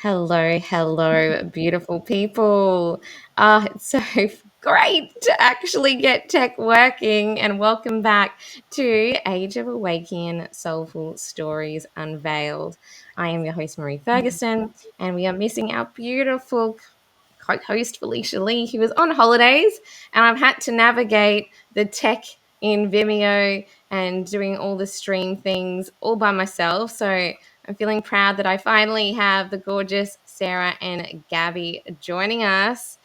Hello, beautiful people. It's so great to actually get tech working, and welcome back to Age of Awakening Soulful Stories Unveiled. I am your host, Marie Ferguson, and we are missing our beautiful co-host Felicia Lee, who was on holidays, and I've had to navigate the tech in Vimeo and doing all the stream things all by myself. So I'm feeling proud that I finally have the gorgeous Sarah and Gabby joining us.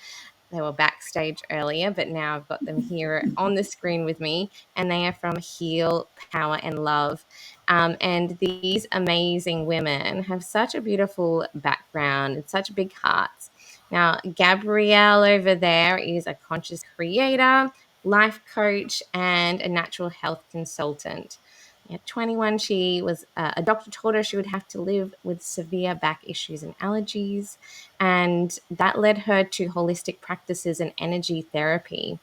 They were backstage earlier, but now I've got them here on the screen with me, and they are from Heal, Power, and Love. And these amazing women have such a beautiful background and such big hearts. Now, Gabrielle over there is a conscious creator, life coach, and a natural health consultant. At 21, she was a doctor told her she would have to live with severe back issues and allergies, and that led her to holistic practices and energy therapy.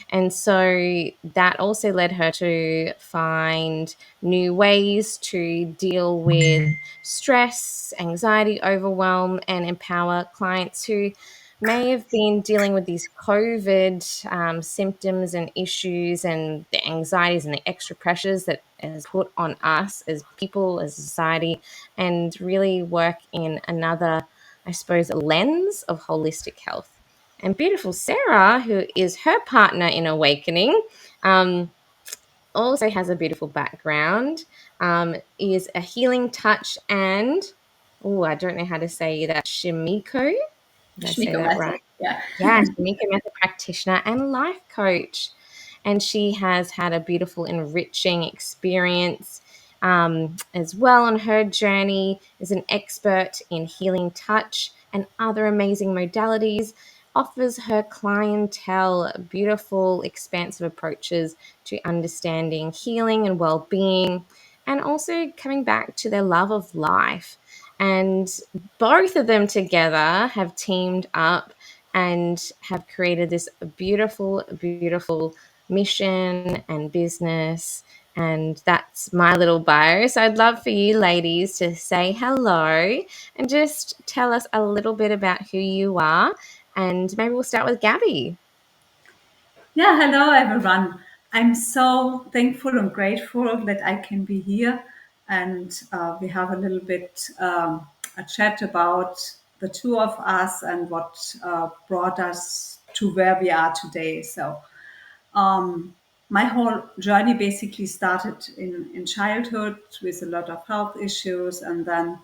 And so that also led her to find new ways to deal with stress, anxiety, overwhelm, and empower clients who may have been dealing with these COVID symptoms and issues and the anxieties and the extra pressures that is put on us as people, as a society, and really work in another, I suppose, lens of holistic health. And beautiful Sarah, who is her partner in Awakening, also has a beautiful background, is a healing touch and, oh, I don't know how to say that, Shimiko. Did I say Schmico that method. right? Yeah. Yeah, Shimiko Method practitioner and life coach. And she has had a beautiful, enriching experience as well on her journey as an expert in healing touch and other amazing modalities. Offers her clientele beautiful, expansive approaches to understanding healing and well being, and also coming back to their love of life. And both of them together have teamed up and have created this beautiful, beautiful mission and business. And that's my little bio. So I'd love for you ladies to say hello and just tell us a little bit about who you are. And maybe we'll start with Gabby. Yeah. Hello, everyone. I'm so thankful and grateful that I can be here and we have a little bit a chat about the two of us and what brought us to where we are today. So, my whole journey basically started in childhood with a lot of health issues, and then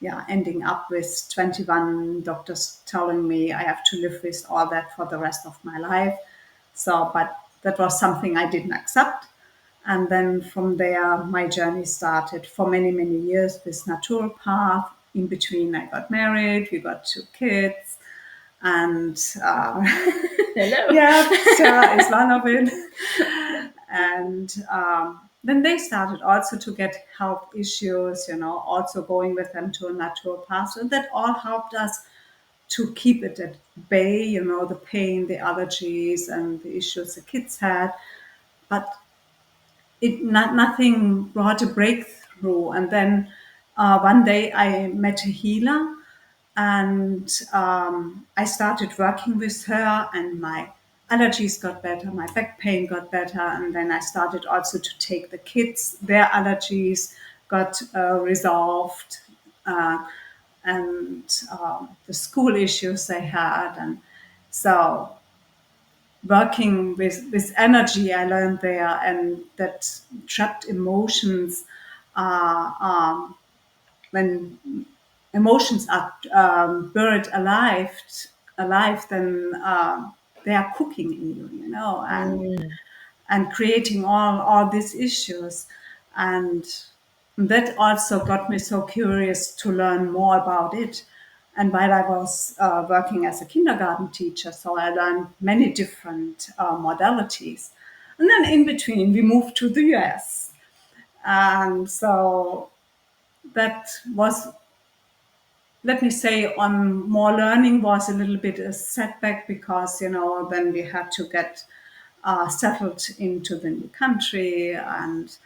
yeah, ending up with 21 doctors telling me I have to live with all that for the rest of my life. So, but that was something I didn't accept. And then from there, my journey started for many, many years with natural path. In between, I got married, we got two kids, and Hello. yeah, Sarah is one of it. And then they started also to get health issues, also going with them to a natural path. And that all helped us to keep it at bay, the pain, the allergies, and the issues the kids had. But nothing brought a breakthrough. And then one day I met a healer, and I started working with her, and my allergies got better, my back pain got better, and then I started also to take the kids, their allergies got resolved, and the school issues they had. And so working with energy, I learned there, and that trapped emotions are when emotions are buried alive, then they are cooking in you, Mm. and creating all these issues. And that also got me so curious to learn more about it. And while I was working as a kindergarten teacher, so I learned many different modalities. And then in between, we moved to the US. And so that was, let me say, on more learning was a little bit a setback because, then we had to get settled into the new country, and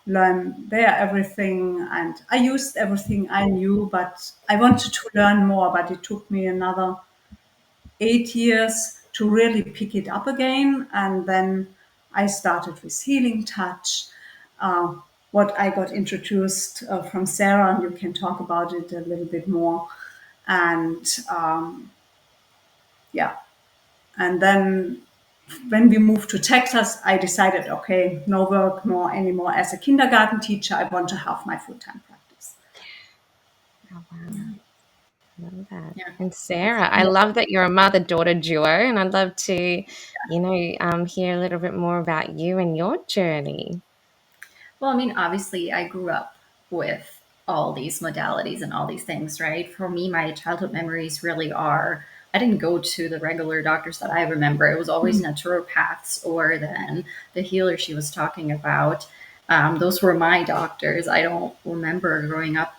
learn there everything. And I used everything I knew, but I wanted to learn more. But it took me another 8 years to really pick it up again. And then I started with healing touch. Uh, what I got introduced from Sarah, and you can talk about it a little bit more. And yeah, and then when we moved to Texas, I decided, okay, no work more anymore as a kindergarten teacher. I want to have my full-time practice. Oh, wow. Love that. Yeah. And Sarah, I love that you're a mother-daughter duo, and I'd love to, hear a little bit more about you and your journey. Well, I mean, obviously, I grew up with all these modalities and all these things, right? For me, my childhood memories really are. I didn't go to the regular doctors that I remember. It was always naturopaths or then the healer she was talking about. Those were my doctors. I don't remember growing up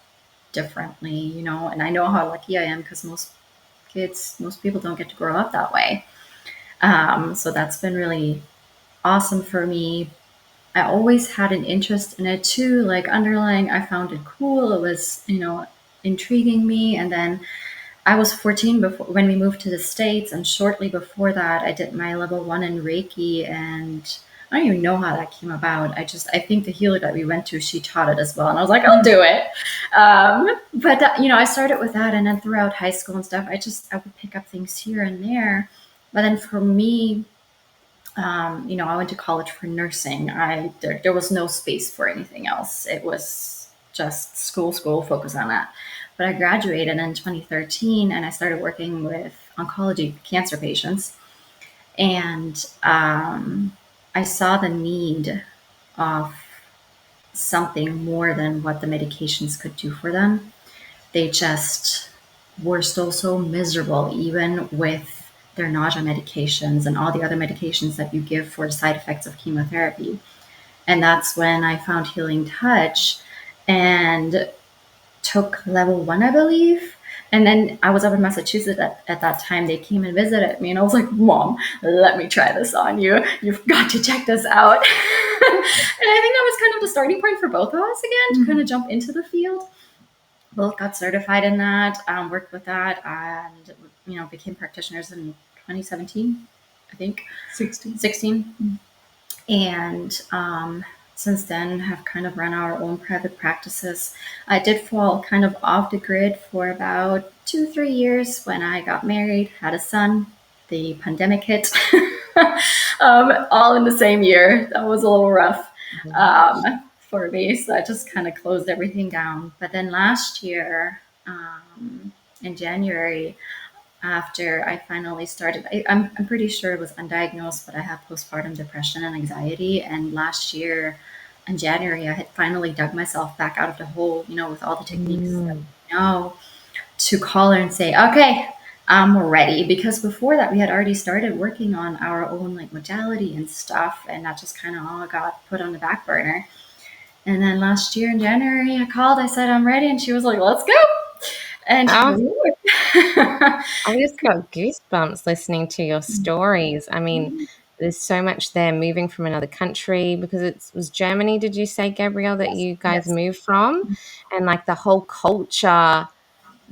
differently, and I know how lucky I am because most people don't get to grow up that way. So that's been really awesome for me. I always had an interest in it too, like underlying, I found it cool. It was, intriguing me. And then I was 14 before when we moved to the States. And shortly before that, I did my level 1 in Reiki. And I don't even know how that came about. I think the healer that we went to, she taught it as well. And I was like, I'll do it. But I started with that. And then throughout high school and stuff, I would pick up things here and there. But then for me, I went to college for nursing. There was no space for anything else. It was just school, focus on that. But I graduated in 2013 and I started working with oncology cancer patients. And I saw the need of something more than what the medications could do for them. They just were still so miserable, even with their nausea medications and all the other medications that you give for side effects of chemotherapy. And that's when I found Healing Touch and took level 1, I believe. And then I was up in Massachusetts at that time. They came and visited me, and I was like, Mom, let me try this on you. You've got to check this out. And I think that was kind of the starting point for both of us again to kind of jump into the field. Both got certified in that, worked with that, and became practitioners in 2017, I think. 16. And since then have kind of run our own private practices. I did fall kind of off the grid for about 2-3 years when I got married, had a son. The pandemic hit, all in the same year. That was a little rough. For me. So I just kind of closed everything down. But then last year, in January, after I finally started, I'm pretty sure it was undiagnosed, but I have postpartum depression and anxiety. And last year in January, I had finally dug myself back out of the hole, with all the techniques that Mm. we know, to call her and say, okay, I'm ready. Because before that, we had already started working on our own like modality and stuff. And that just kind of all got put on the back burner. And then last year in January, I called, I said, I'm ready. And she was like, let's go. And here Oh, we are. I just got goosebumps listening to your stories. I mean, there's so much there moving from another country because it was Germany, did you say, Gabrielle, that Yes, you guys yes. moved from? And like the whole culture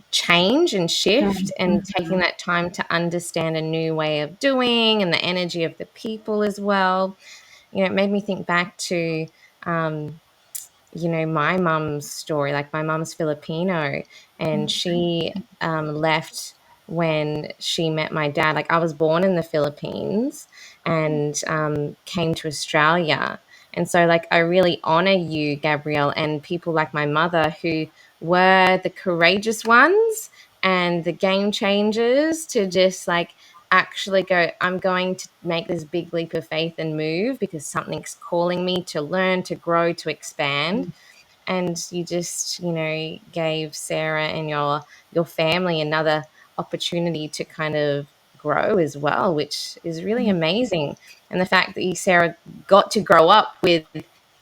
change and Yeah. shift and taking that time to understand a new way of doing and the energy of the people as well. It made me think back to um, my mum's story. Like my mum's Filipino, and she left when she met my dad. Like I was born in the Philippines and came to Australia. And so, like, I really honor you, Gabrielle, and people like my mother who were the courageous ones and the game changers to just like actually go, I'm going to make this big leap of faith and move because something's calling me to learn, to grow, to expand. And you just gave Sarah and your family another opportunity to kind of grow as well, which is really amazing. And the fact that you, Sarah, got to grow up with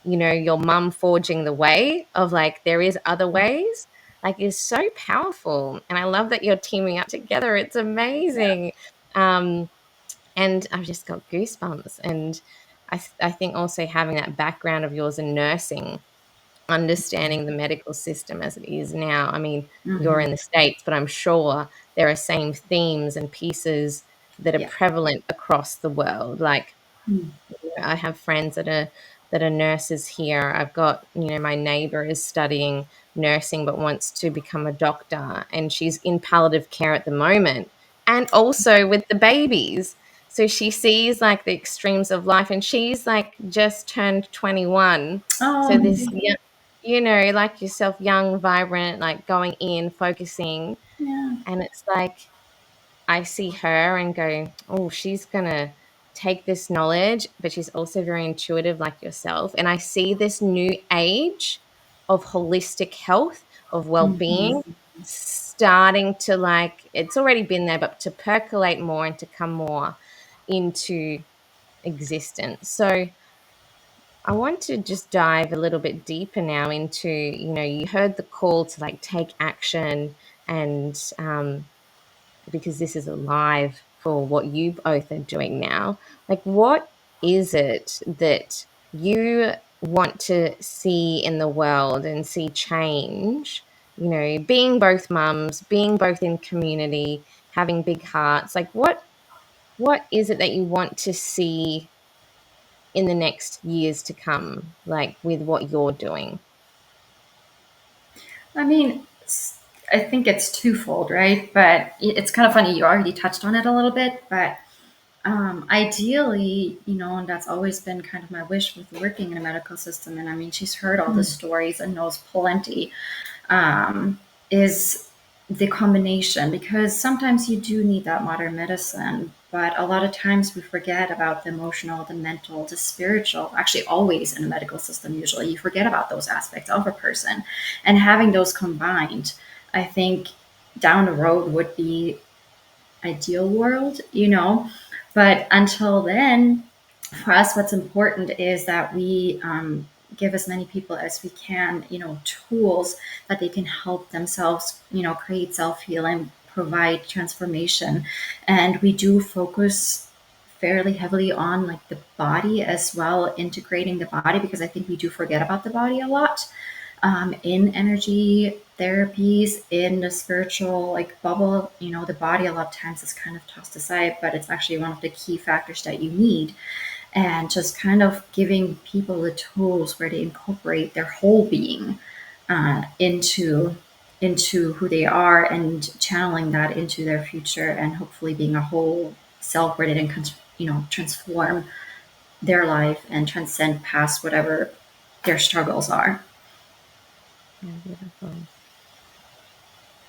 your mum forging the way of like there is other ways, like, is so powerful. And I love that you're teaming up together. It's amazing. um and I've just got goosebumps. And I think also having that background of yours in nursing, understanding the medical system as it is now. I mean, you're in the States, but I'm sure there are same themes and pieces that are Yeah. prevalent across the world. Like, I have friends that are nurses here. I've got, my neighbor is studying nursing but wants to become a doctor, and she's in palliative care at the moment and also with the babies. So she sees like the extremes of life, and she's like just turned 21. So Oh, this like yourself, young, vibrant, like going in, focusing, yeah. and it's like I see her and go, oh, she's going to take this knowledge, but she's also very intuitive like yourself. And I see this new age of holistic health, of well being, starting to like, it's already been there, but to percolate more and to come more into existence. So I want to just dive a little bit deeper now into, you heard the call to like take action and, because this is alive for what you both are doing now. Like, what is it that you want to see in the world and see change? Being both mums, being both in community, having big hearts. Like, what is it that you want to see in the next years to come? Like with what you're doing. I mean, I think it's twofold, right? But it's kind of funny. You already touched on it a little bit, but ideally, and that's always been kind of my wish with working in a medical system. And I mean, she's heard all the stories and knows plenty. Is the combination, because sometimes you do need that modern medicine, but a lot of times we forget about the emotional, the mental, the spiritual. Actually, always in a medical system, usually you forget about those aspects of a person, and having those combined, I think down the road would be ideal world. But until then, for us, what's important is that we give as many people as we can, tools that they can help themselves, create self healing, provide transformation. And we do focus fairly heavily on like the body as well, integrating the body, because I think we do forget about the body a lot in energy therapies, in the spiritual like bubble. The body a lot of times is kind of tossed aside, but it's actually one of the key factors that you need. And just kind of giving people the tools where they incorporate their whole being into who they are, and channeling that into their future, and hopefully being a whole self where they can transform their life and transcend past whatever their struggles are. Yeah, beautiful.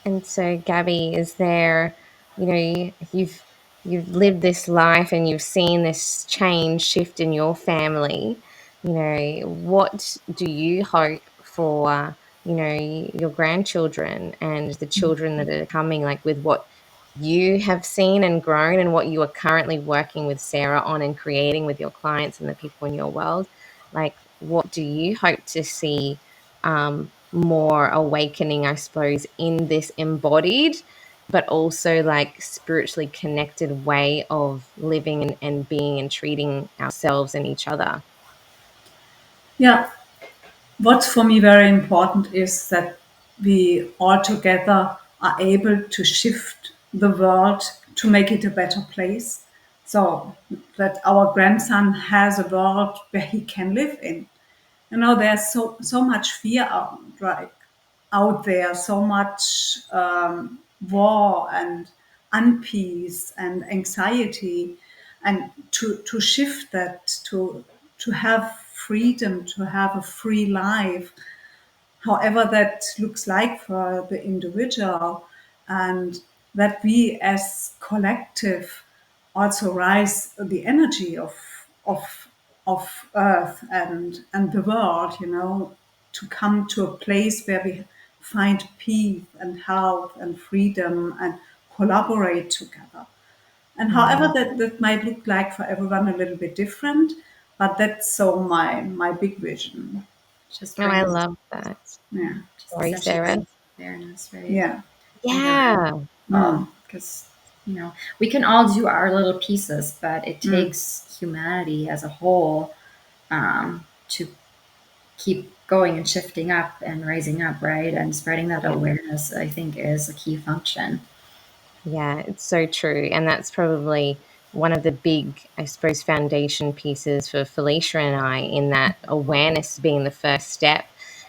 And so, Gabby, is there, you've lived this life and you've seen this change shift in your family. What do you hope for, your grandchildren and the children that are coming, like with what you have seen and grown and what you are currently working with Sarah on and creating with your clients and the people in your world? Like, what do you hope to see more awakening, I suppose, in this embodied, but also like spiritually connected way of living and being and treating ourselves and each other? Yeah, what's for me very important is that we all together are able to shift the world to make it a better place. So that our grandson has a world where he can live in. There's so much fear out there, so much war and unpeace and anxiety, and to shift that, to have freedom, to have a free life, however that looks like for the individual, and that we as collective also rise the energy of earth and the world, to come to a place where we find peace and health and freedom and collaborate together. And however Mm. that might look like for everyone a little bit different, but that's so my big vision. Just Oh, I brings, love that. Yeah. just Sorry, essentially Sarah. brings awareness, right? Yeah. In the room. Yeah. Well, because You know, we can all do our little pieces, but it takes humanity as a whole to keep going and shifting up and rising up, right? And spreading that Yeah. awareness, I think, is a key function. Yeah, it's so true. And that's probably one of the big, I suppose, foundation pieces for Felicia and I, in that awareness being the first step.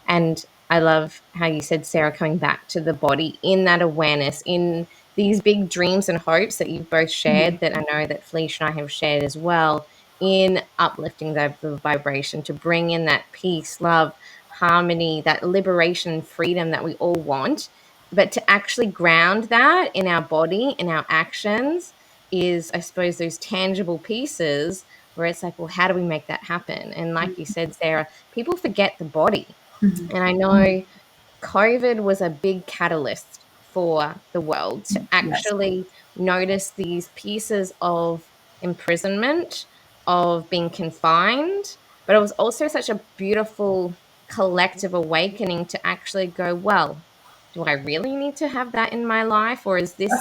And I love how you said, Sarah, coming back to the body in that awareness, in these big dreams and hopes that you've both shared, that I know that Felicia and I have shared as well, in uplifting the vibration to bring in that peace, love, harmony, that liberation, freedom that we all want. But to actually ground that in our body, in our actions, is, I suppose, those tangible pieces where it's like, well, how do we make that happen? And like you said, Sarah, people forget the body. And I know COVID was a big catalyst for the world to Yes. actually notice these pieces of imprisonment, of being confined, but it was also such a beautiful collective awakening to actually go, well, do I really need to have that in my life? Or is this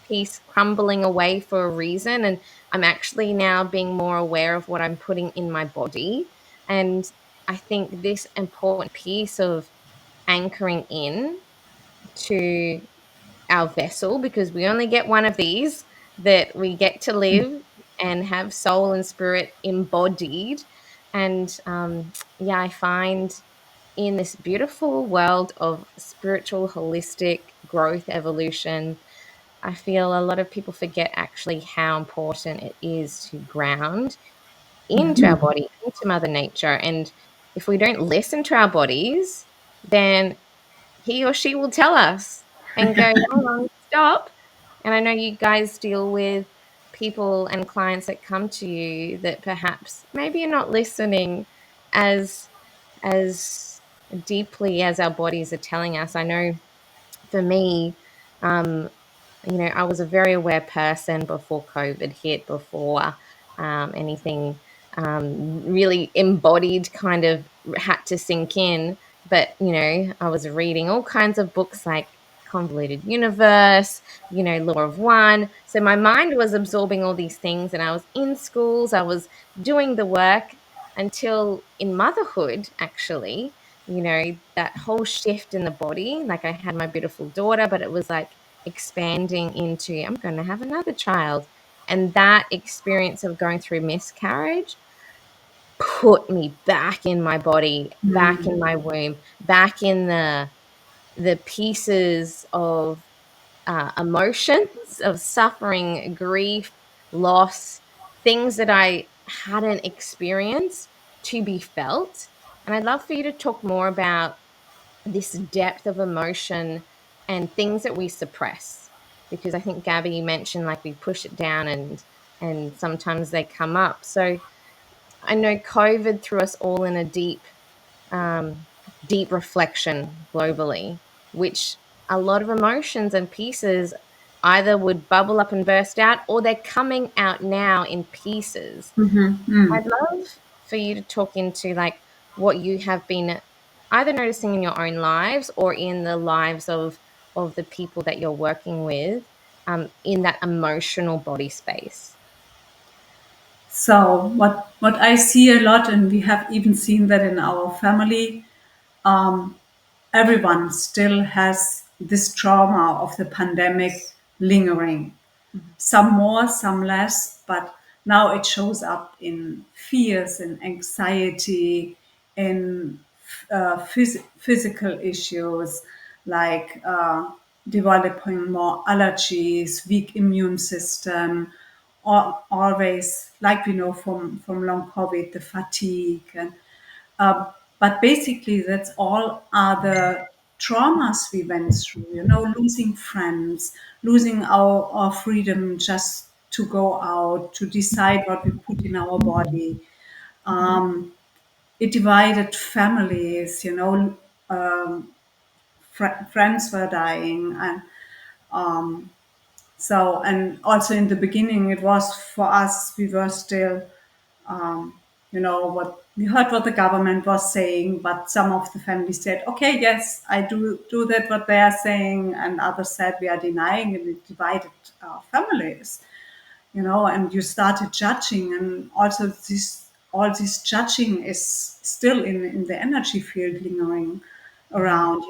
piece crumbling away for a reason? And I'm actually now being more aware of what I'm putting in my body. And I think this important piece of anchoring in to our vessel, because we only get one of these, that we get to live and have soul and spirit embodied. And yeah, I find in this beautiful world of spiritual, holistic growth, evolution, I feel a lot of people forget actually how important it is to ground into our body, into Mother Nature. And if we don't listen to our bodies, then he or she will tell us and go, hold on, stop. And I know you guys deal with people and clients that come to you that perhaps maybe you're not listening as as deeply as our bodies are telling us. I know for me, um, I was a very aware person before COVID hit, before anything really embodied kind of had to sink in. But, I was reading all kinds of books like Convoluted Universe, Law of One. So my mind was absorbing all these things, and I was in schools, I was doing the work until in motherhood, actually, that whole shift in the body. Like I had my beautiful daughter, but it was like expanding into, I'm going to have another child. And that experience of going through miscarriage put me back in my body, back in my womb, back in the pieces of emotions of suffering, grief, loss, things that I hadn't experienced to be felt. And I'd love for you to talk more about this depth of emotion and things that we suppress, because I think Gabby, you mentioned like we push it down and sometimes they come up. So I know COVID threw us all in a um, deep reflection globally, which a lot of emotions and pieces either would bubble up and burst out, or they're coming out now in pieces. I'd love for you to talk into like what you have been either noticing in your own lives or in the lives of the people that you're working with, in that emotional body space. So what I see a lot, and we have even seen that in our family, everyone still has this trauma of the pandemic lingering. Some more, some less, but now it shows up in fears and anxiety, in physical issues like developing more allergies, weak immune system, or always, like we know from long COVID, the fatigue. And but basically, that's all other traumas we went through, losing friends, losing our freedom just to go out, to decide what we put in our body. It divided families, friends were dying. And so, and also in the beginning, it was for us, we were still, we heard what the government was saying, but some of the families said, okay, yes, I do that what they are saying, and others said we are denying, and it divided families, and you started judging, and also this judging is still in the energy field lingering around,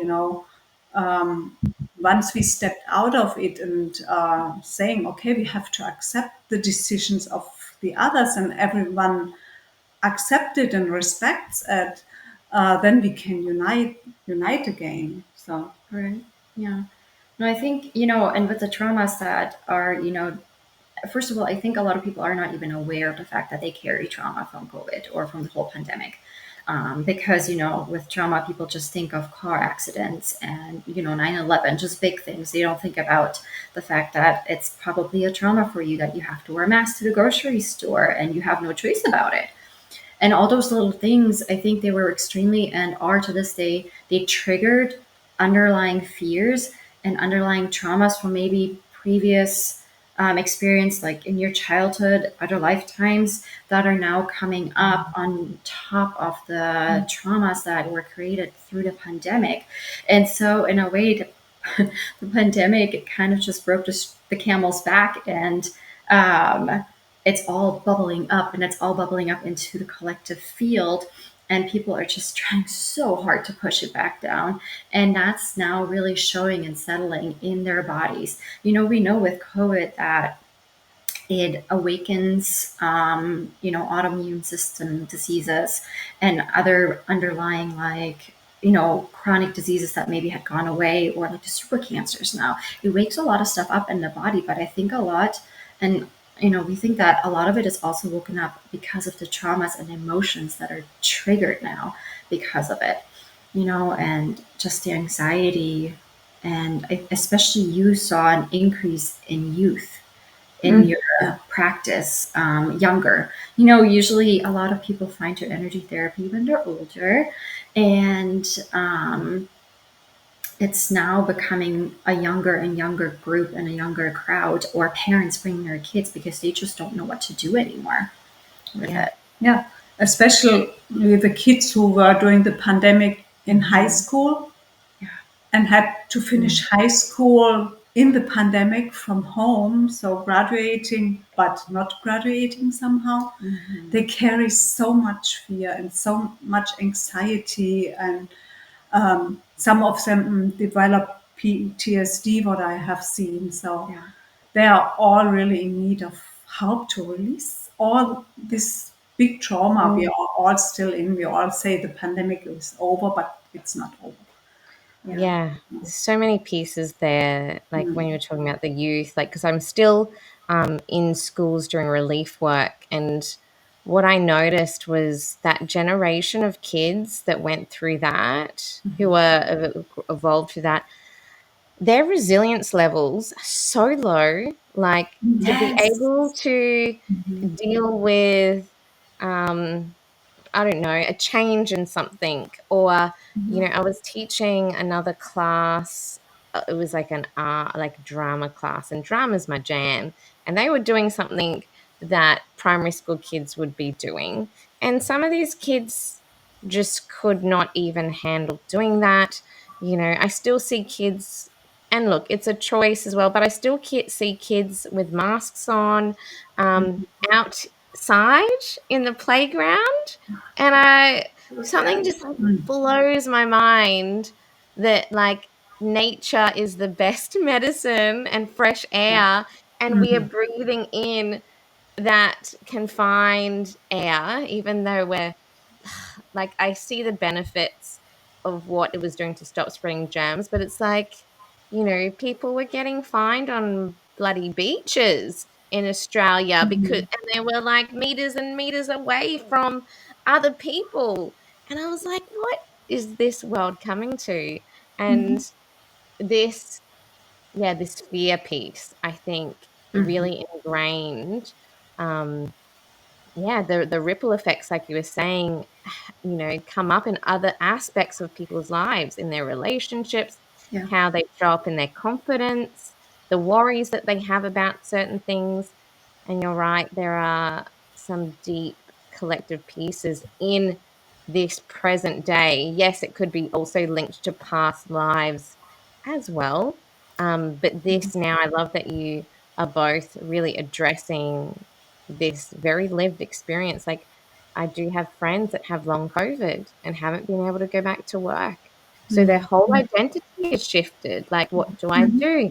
once we stepped out of it and saying, okay, we have to accept the decisions of the others, and everyone accepts it and respects it, then we can unite again. So Right. Yeah. No, I think, and with the traumas that are, first of all, I think a lot of people are not even aware of the fact that they carry trauma from COVID or from the whole pandemic. Because, with trauma, people just think of car accidents and, 9/11, just big things. They don't think about the fact that it's probably a trauma for you that you have to wear a mask to the grocery store and you have no choice about it. And all those little things, I think they were extremely, and are to this day, they triggered underlying fears and underlying traumas from maybe previous experience, like in your childhood, other lifetimes, that are now coming up on top of the traumas that were created through the pandemic. And so, in a way, the pandemic kind of just broke the camel's back, and um, it's all bubbling up, and it's all bubbling up into the collective field, and people are just trying so hard to push it back down, and that's now really showing and settling in their bodies. We know with COVID that it awakens, autoimmune system diseases and other underlying, like, chronic diseases that maybe had gone away, or like the super cancers now. It wakes a lot of stuff up in the body, but I think a lot, and we think that a lot of it is also woken up because of the traumas and emotions that are triggered now because of it, and just the anxiety. And especially you saw an increase in youth in your practice, younger. Usually a lot of people find their energy therapy when they're older, and it's now becoming a younger and younger group and a younger crowd, or parents bringing their kids because they just don't know what to do anymore with Yeah. it. yeah, especially the kids who were during the pandemic in high school Yeah. and had to finish high school in the pandemic from home, so graduating but not graduating somehow. They carry so much fear and so much anxiety, and some of them develop PTSD, what I have seen. So Yeah. they are all really in need of help to release all this big trauma we Mm. are all still in. We all say the pandemic is over, but it's not over. Yeah. Yeah, so many pieces there. Like when you Mm. were talking about the youth, like because I'm still in schools doing relief work, and what I noticed was that generation of kids that went through that, who were evolved through that, their resilience levels are so low. Like to be Yes. able to deal with um, I don't know, a change in something. Or, I was teaching another class. It was like an art, like drama class, and drama's my jam. And they were doing something that primary school kids would be doing. And some of these kids just could not even handle doing that. I still see kids, and look, it's a choice as well, but I still see kids with masks on, outside in the playground, and So something sad. just like blows my mind that like nature is the best medicine and fresh air, and we are breathing in that confined air, even though we're like, I see the benefits of what it was doing to stop spreading germs, but it's like, people were getting fined on bloody beaches in Australia because, and they were like meters and meters away from other people. And I was like, what is this world coming to? And this, yeah, this fear piece, I think, really ingrained. Yeah, the ripple effects, like you were saying, come up in other aspects of people's lives, in their relationships, Yeah. how they show up in their confidence, the worries that they have about certain things. And you're right, there are some deep collective pieces in this present day. Yes, it could be also linked to past lives as well. But this now, I love that you are both really addressing this very lived experience. Like, I do have friends that have long COVID and haven't been able to go back to work. So their whole identity is shifted. Like, what do I do?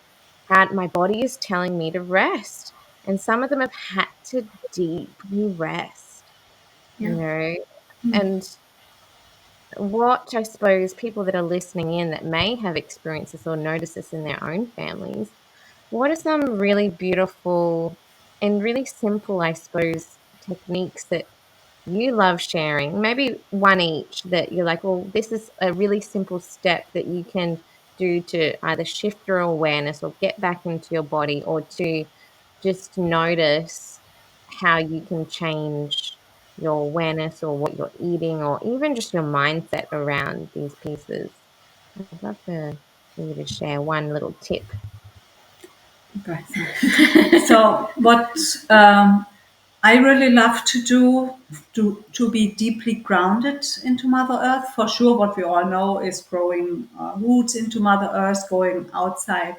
How my body is telling me to rest. And some of them have had to deeply rest, you Yeah. know. And what I suppose people that are listening in that may have experienced this or noticed this in their own families, what are some really beautiful and really simple, I suppose, techniques that you love sharing? Maybe one each that you're like, well, this is a really simple step that you can do to either shift your awareness or get back into your body, or to just notice how you can change your awareness or what you're eating, or even just your mindset around these pieces. I'd love for you to share one little tip. Go ahead. So what I really love to do to be deeply grounded into Mother Earth. For sure, what we all know is growing roots into Mother Earth, going outside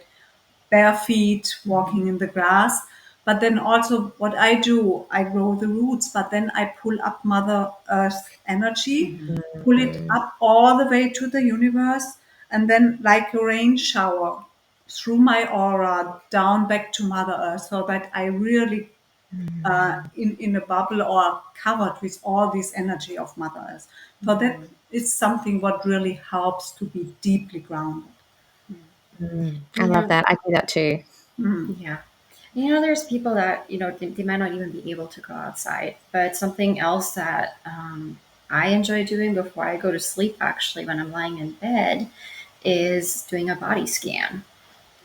bare feet, walking in the grass. But then also what I do, I grow the roots, but then I pull up Mother Earth energy, pull it Mm, up all the way to the universe, and then like a rain shower through my aura down back to Mother Earth, so that I really in a bubble or covered with all this energy of Mother Earth. So that is something what really helps to be deeply grounded. I You love know, that. I do that too. yeah. There's people that, they might not even be able to go outside. But something else that I enjoy doing before I go to sleep, actually, when I'm lying in bed, is doing a body scan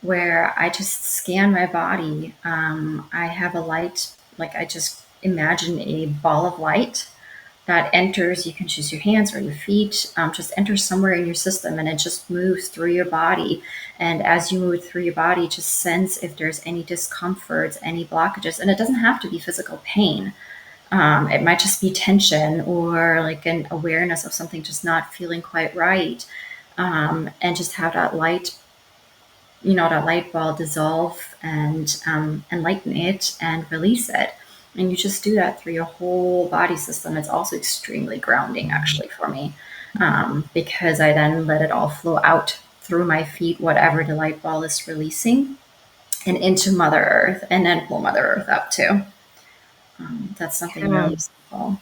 where I just scan my body. I have a light, like I just imagine a ball of light that enters. You can choose your hands or your feet, just enters somewhere in your system, and it just moves through your body. And as you move through your body, just sense if there's any discomforts, any blockages. And it doesn't have to be physical pain. It might just be tension or like an awareness of something just not feeling quite right. And just have that light, that light ball dissolve and lighten it and release it. And you just do that through your whole body system. It's also extremely grounding, actually, for me, because I then let it all flow out through my feet, whatever the light ball is releasing, and into Mother Earth, and then pull Mother Earth up too. That's something Yeah. really simple.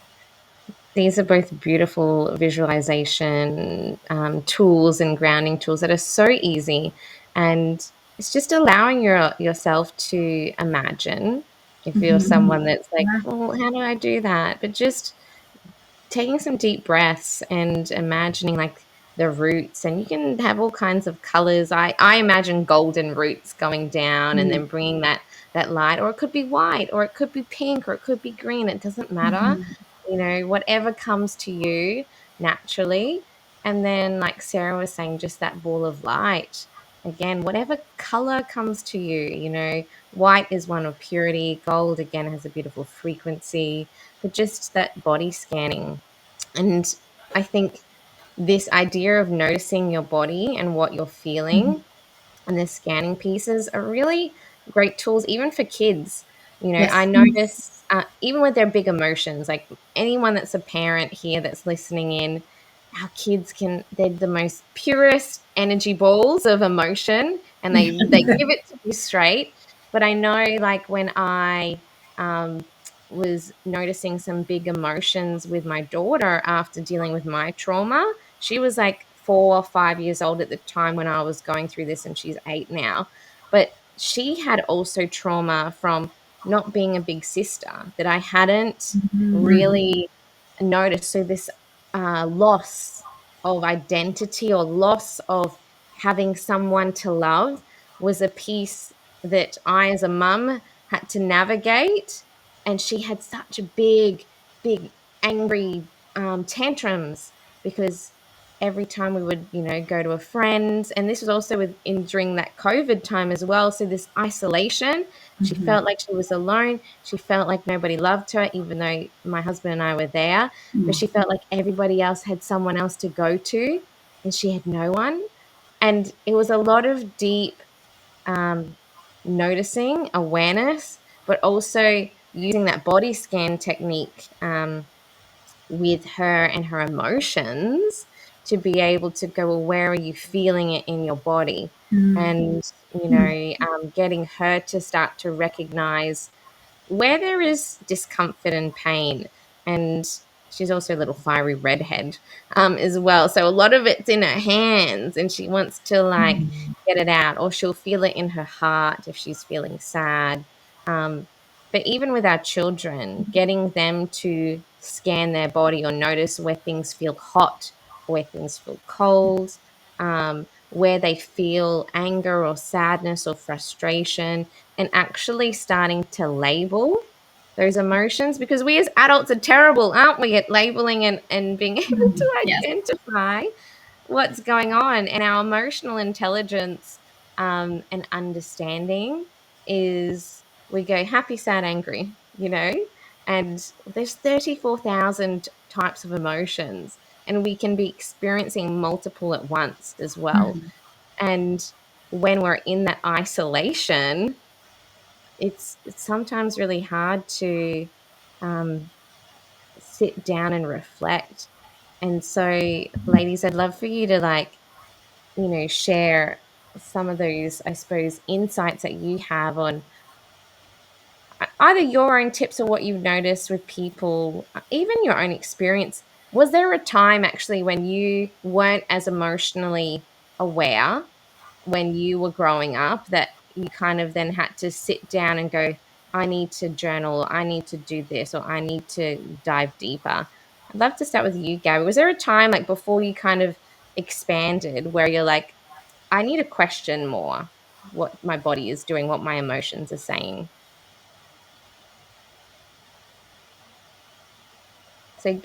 These are both beautiful visualization tools and grounding tools that are so easy. And it's just allowing yourself to imagine, if you're someone that's like, Yeah. well, how do I do that? But just taking some deep breaths and imagining like the roots, and you can have all kinds of colors. I imagine golden roots going down and then bringing that light, or it could be white, or it could be pink, or it could be green. It doesn't matter, whatever comes to you naturally. And then, like Sarah was saying, just that ball of light, again, whatever color comes to you. White is one of purity, gold again has a beautiful frequency. But just that body scanning. And I think this idea of noticing your body and what you're feeling, and the scanning pieces are really great tools, even for kids. I Yes. notice, even with their big emotions, like anyone that's a parent here that's listening in, our kids they're the most purest energy balls of emotion, and they give it to you straight. But I know, like, when I was noticing some big emotions with my daughter after dealing with my trauma. She was like 4 or 5 years old at the time when I was going through this, and she's 8 now. But she had also trauma from not being a big sister that I hadn't really noticed. So this loss of identity, or loss of having someone to love, was a piece that I, as a mum, had to navigate. And she had such a big, angry tantrums because every time we would, go to a friend's, and this was also during that COVID time as well. So this isolation, she felt like she was alone. She felt like nobody loved her, even though my husband and I were there. But she felt like everybody else had someone else to go to, and she had no one. And it was a lot of deep um, noticing, awareness, but also using that body scan technique with her and her emotions to be able to go, well, where are you feeling it in your body? And, getting her to start to recognize where there is discomfort and pain. And she's also a little fiery redhead as well. So a lot of it's in her hands and she wants to like get it out, or she'll feel it in her heart if she's feeling sad. Um, but even with our children, getting them to scan their body or notice where things feel hot, where things feel cold, where they feel anger or sadness or frustration, and actually starting to label those emotions, because we as adults are terrible, aren't we, at labeling and being able to Yes. identify what's going on. And our emotional intelligence and understanding is, we go happy, sad, angry, and there's 34,000 types of emotions, and we can be experiencing multiple at once as well. And when we're in that isolation, it's sometimes really hard to um, sit down and reflect. And so, ladies, I'd love for you to share some of those, I suppose, insights that you have on either your own tips or what you've noticed with people, even your own experience. Was there a time actually when you weren't as emotionally aware when you were growing up, that you kind of then had to sit down and go, I need to journal, I need to do this, or I need to dive deeper? I'd love to start with you, Gabby. Was there a time like before you kind of expanded where you're like, I need to question more what my body is doing, what my emotions are saying? So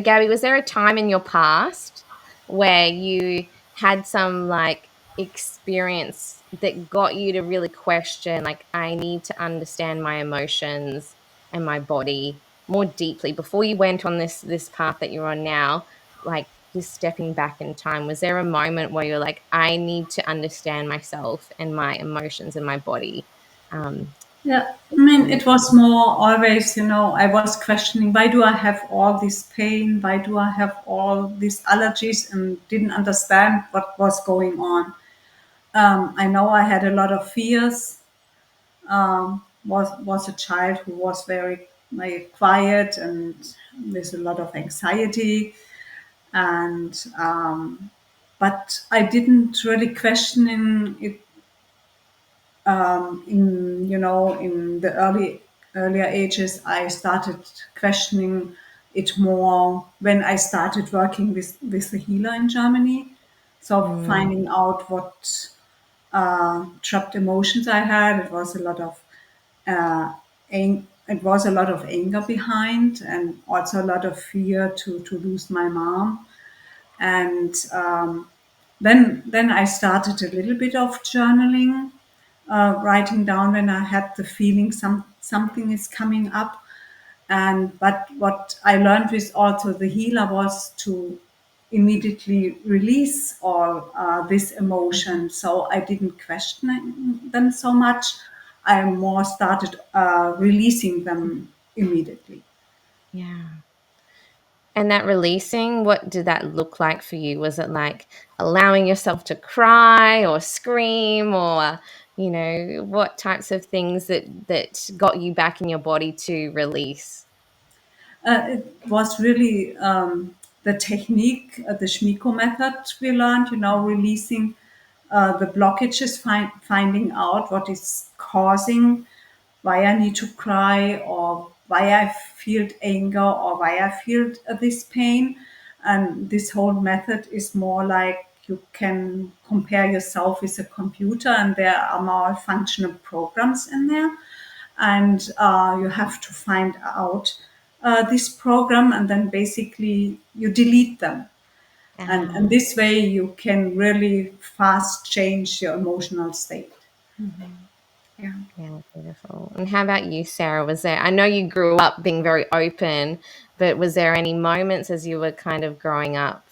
Gabby, was there a time in your past where you had some like experience that got you to really question, like, I need to understand my emotions and my body more deeply before you went on this path that you're on now? Like, just stepping back in time, was there a moment where you're like, I need to understand myself and my emotions and my body? Um, Yeah, I mean, it was more always, I was questioning, why do I have all this pain? Why do I have all these allergies? And didn't understand what was going on. I know I had a lot of fears. Was a child who was very quiet and with a lot of anxiety, and but I didn't really question in it in the earlier ages. I started questioning it more when I started working with the healer in Germany. So mm, finding out what trapped emotions I had. It was a lot of it was a lot of anger behind, and also a lot of fear to lose my mom. And then I started a little bit of journaling, writing down when I had the feeling something is coming up. And but what I learned with also the healer was to immediately release all this emotion. So I didn't question them so much. I more started releasing them immediately. yeah. And that releasing, what did that look like for you? Was it like allowing yourself to cry or scream, or, what types of things that got you back in your body to release? It was really the technique, the Schmiko method we learned, releasing the blockages, finding out what is causing why I need to cry, or why I feel anger, or why I feel this pain. And this whole method is more like you can compare yourself with a computer, and there are more functional programs in there, and you have to find out this program, and then basically you delete them. And Ah, this way you can really fast change your emotional state. Yeah. yeah, beautiful. And how about you, Sarah? Was there, I know you grew up being very open, but was there any moments as you were kind of growing up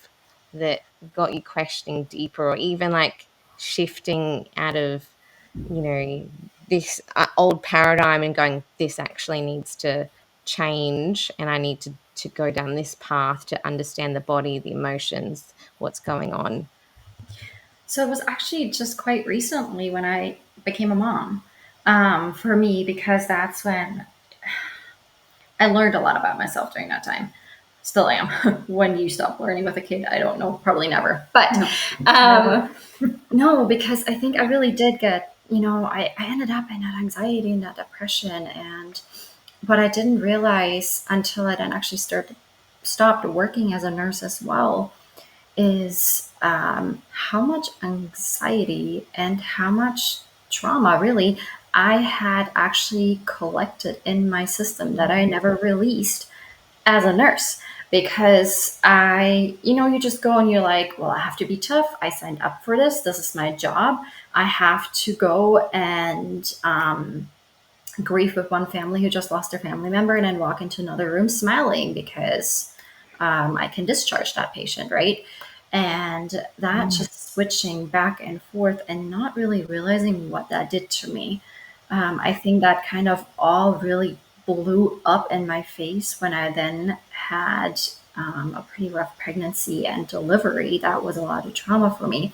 that got you questioning deeper, or even like shifting out of, this old paradigm and going, this actually needs to change and I need to go down this path to understand the body, the emotions, what's going on? So it was actually just quite recently when I became a mom, for me, because that's when I learned a lot about myself during that time. Still am. When you stop learning with a kid, I don't know, probably never. But No, um, never. no, because I think I really did get, I ended up in that anxiety and that depression. And what I didn't realize until I then actually stopped working as a nurse as well is how much anxiety and how much trauma really I had actually collected in my system that I never released as a nurse. Because you just go and you're like, well, I have to be tough. I signed up for this. This is my job. I have to go and grieve with one family who just lost their family member and then walk into another room smiling because I can discharge that patient, right? And that just switching back and forth and not really realizing what that did to me. I think that kind of all really blew up in my face when I then had a pretty rough pregnancy and delivery. That was a lot of trauma for me.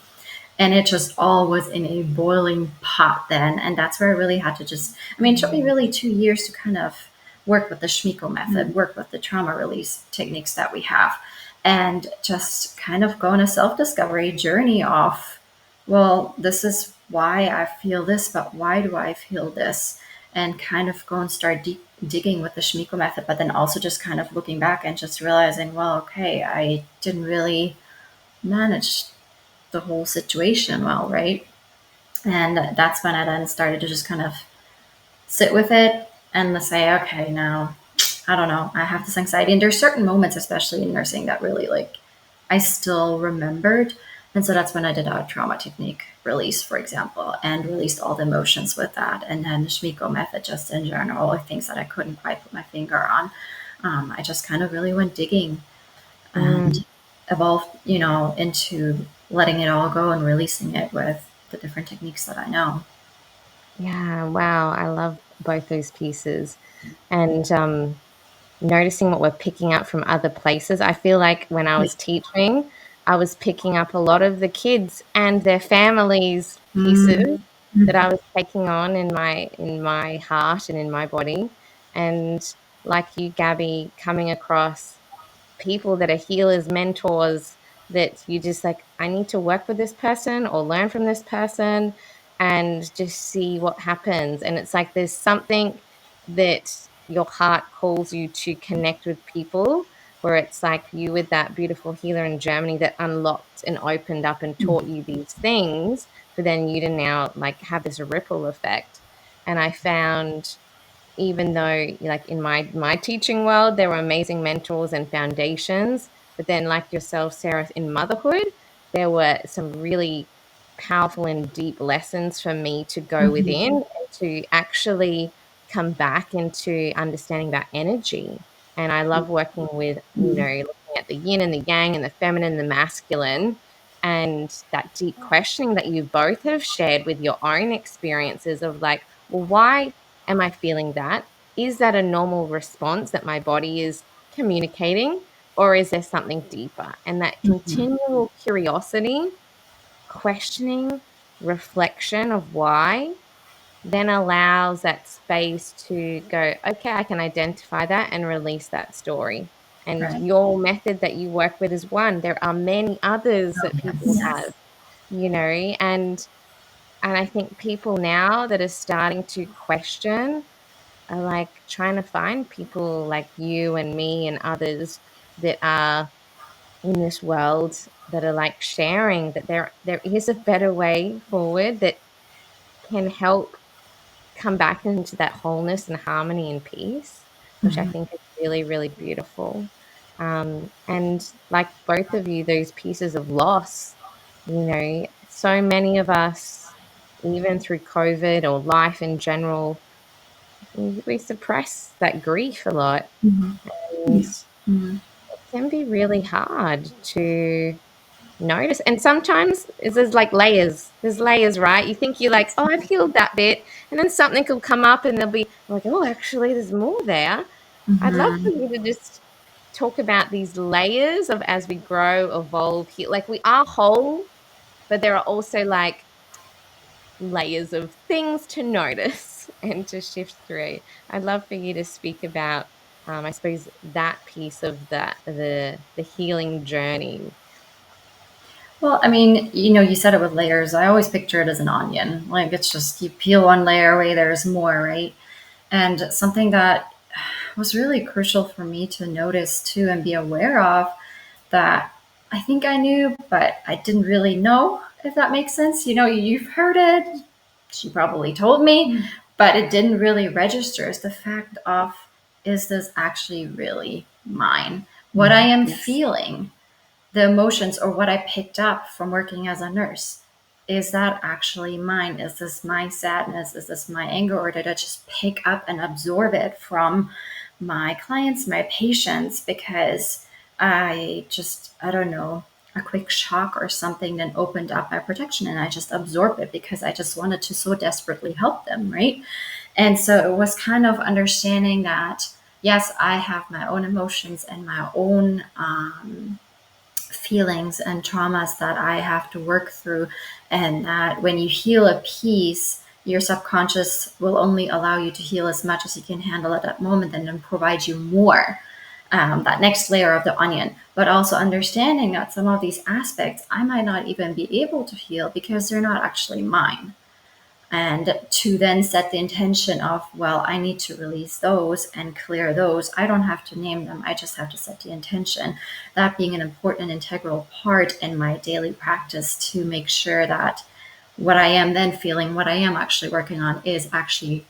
And it just all was in a boiling pot then. And that's where I really had to it took me really 2 years to kind of work with the Schmiko method, work with the trauma release techniques that we have, and just kind of go on a self discovery journey of, well, this is why I feel this, but why do I feel this? And kind of go and start digging with the Schmiko method, but then also just kind of looking back and just realizing, well, okay, I didn't really manage the whole situation well, right? And that's when I then started to just kind of sit with it and say, okay, now I don't know, I have this anxiety. And there's certain moments, especially in nursing, that really like I still remembered. And so that's when I did a trauma technique release, for example, and released all the emotions with that. And then the Schmiko method, just in general, like things that I couldn't quite put my finger on. I just kind of really went digging Mm. and evolved, into letting it all go and releasing it with the different techniques that I know. Yeah, wow. I love both those pieces. And noticing what we're picking up from other places. I feel like when I was teaching, I was picking up a lot of the kids and their families' pieces Mm, that I was taking on in my heart and in my body. And like you, Gabby, coming across people that are healers, mentors, that you just like, I need to work with this person or learn from this person and just see what happens. And it's like there's something that your heart calls you to connect with people, where it's like you with that beautiful healer in Germany that unlocked and opened up and taught you these things, for then you to now like have this ripple effect. And I found, even though like in my teaching world there were amazing mentors and foundations, but then like yourself, Sarah, in motherhood there were some really powerful and deep lessons for me to go within and to actually come back into understanding that energy. And I love working with, looking at the yin and the yang and the feminine and the masculine, and that deep questioning that you both have shared with your own experiences of like, well, why am I feeling that? Is that a normal response that my body is communicating? Or is there something deeper? And that continual curiosity, questioning, reflection of why then allows that space to go, okay, I can identify that and release that story. And right. your method that you work with is one. There are many others Oh, that people yes. have, and I think people now that are starting to question are like trying to find people like you and me and others that are in this world, that are like sharing that there is a better way forward that can help come back into that wholeness and harmony and peace, which I think is really, really beautiful. And like both of you, those pieces of loss, so many of us, even through COVID or life in general, we suppress that grief a lot. And Yeah. it can be really hard to notice. And sometimes there's like layers. There's layers, right? You think you're like, oh, I've healed that bit. And then something will come up and they'll be like, oh, actually, there's more there. I'd love for you to just talk about these layers of as we grow, evolve, heal. Like we are whole, but there are also like layers of things to notice and to shift through. I'd love for you to speak about, I suppose, that piece of the healing journey. Well, I mean, you said it with layers. I always picture it as an onion. Like it's just you peel one layer away, there's more, right? And something that was really crucial for me to notice too and be aware of that I think I knew, but I didn't really know, if that makes sense. You've heard it. She probably told me, but it didn't really register as the fact of, is this actually really mine? What I am Yes. feeling, the emotions or what I picked up from working as a nurse. Is that actually mine? Is this my sadness? Is this my anger? Or did I just pick up and absorb it from my clients, my patients? Because I don't know, a quick shock or something then opened up my protection and I just absorbed it because I just wanted to so desperately help them, right? And so it was kind of understanding that, yes, I have my own emotions and my own feelings and traumas that I have to work through. And that when you heal a piece, your subconscious will only allow you to heal as much as you can handle at that moment and then provide you more. That next layer of the onion, but also understanding that some of these aspects I might not even be able to heal because they're not actually mine, and to then set the intention of, well, I need to release those and clear those. I don't have to name them, I just have to set the intention. That being an important integral part in my daily practice to make sure that what I am then feeling, what I am actually working on, is actually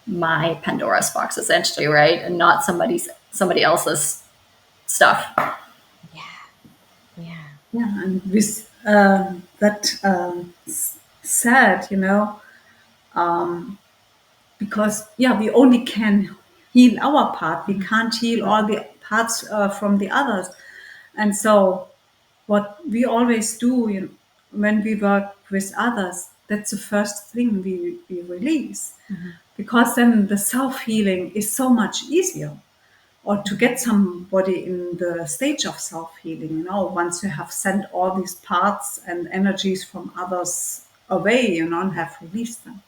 my Pandora's box, essentially, right? And not somebody else's stuff. Yeah, yeah, Yeah, and with that said, because yeah, we only can heal our part. We can't heal all the parts from the others, and so what we always do when we work with others, that's the first thing we release, because then the self healing is so much easier, or to get somebody in the stage of self-healing, once you have sent all these parts and energies from others away, and have released them.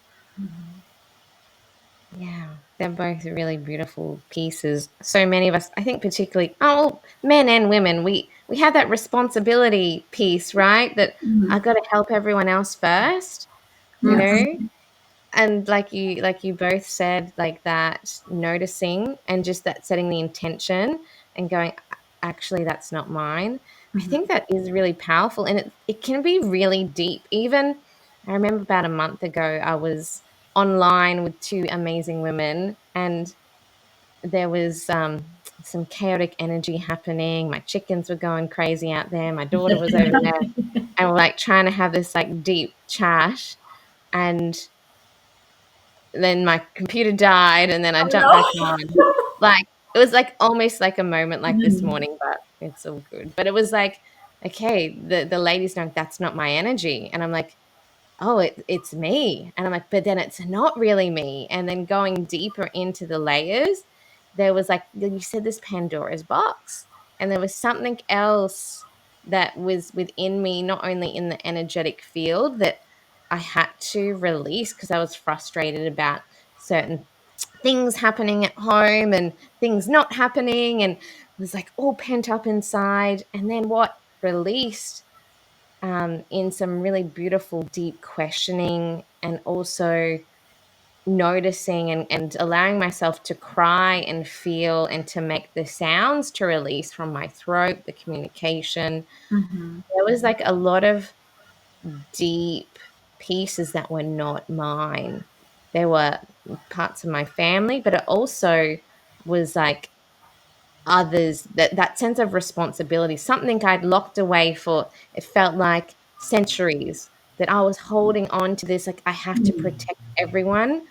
yeah. They're both really beautiful pieces. So many of us, I think, particularly, oh, men and women, we have that responsibility piece, right? That I got to help everyone else first, you Yes. know. And like you both said, like that noticing and just that setting the intention and going, actually, that's not mine. I think that is really powerful, and it can be really deep. Even I remember about a month ago, I was online with two amazing women, and there was some chaotic energy happening. My chickens were going crazy out there. My daughter was over there, and we're like trying to have this like deep chat. And then my computer died, and then I jumped back on. Like, it was like almost like a moment like this morning, but it's all good. But it was like, okay, the ladies know that's not my energy. And I'm like, oh, it's me. And I'm like, but then it's not really me. And then going deeper into the layers, there was like, you said this Pandora's box. And there was something else that was within me, not only in the energetic field, that I had to release because I was frustrated about certain things happening at home and things not happening. And it was like all pent up inside. And then what released in some really beautiful, deep questioning, and also noticing and allowing myself to cry and feel and to make the sounds to release from my throat, the communication. There was like a lot of deep pieces that were not mine. There were parts of my family, but it also was like others, that sense of responsibility, something I'd locked away for, it felt like centuries, that I was holding on to this, like, I have to protect everyone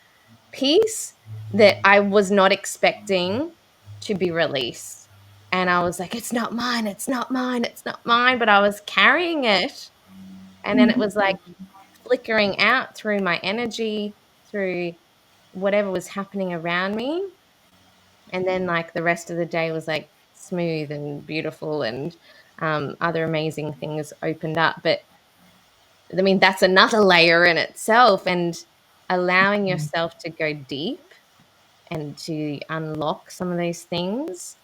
piece that I was not expecting to be released. And I was like, it's not mine, it's not mine, it's not mine. But I was carrying it. And then it was like flickering out through my energy, through whatever was happening around me. And then, like, the rest of the day was like smooth and beautiful, and other amazing things opened up. But I mean, that's another layer in itself. And allowing yourself to go deep and to unlock some of these things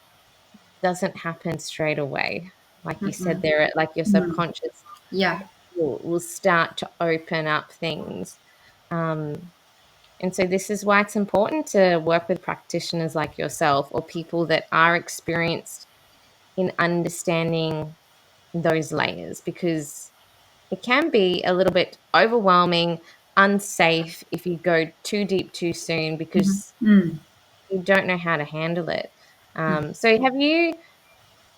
doesn't happen straight away. Like you said there, like your subconscious Yeah. will start to open up things. Um, and so this is why it's important to work with practitioners like yourself, or people that are experienced in understanding those layers, because it can be a little bit overwhelming, unsafe if you go too deep too soon, because you don't know how to handle it. So have you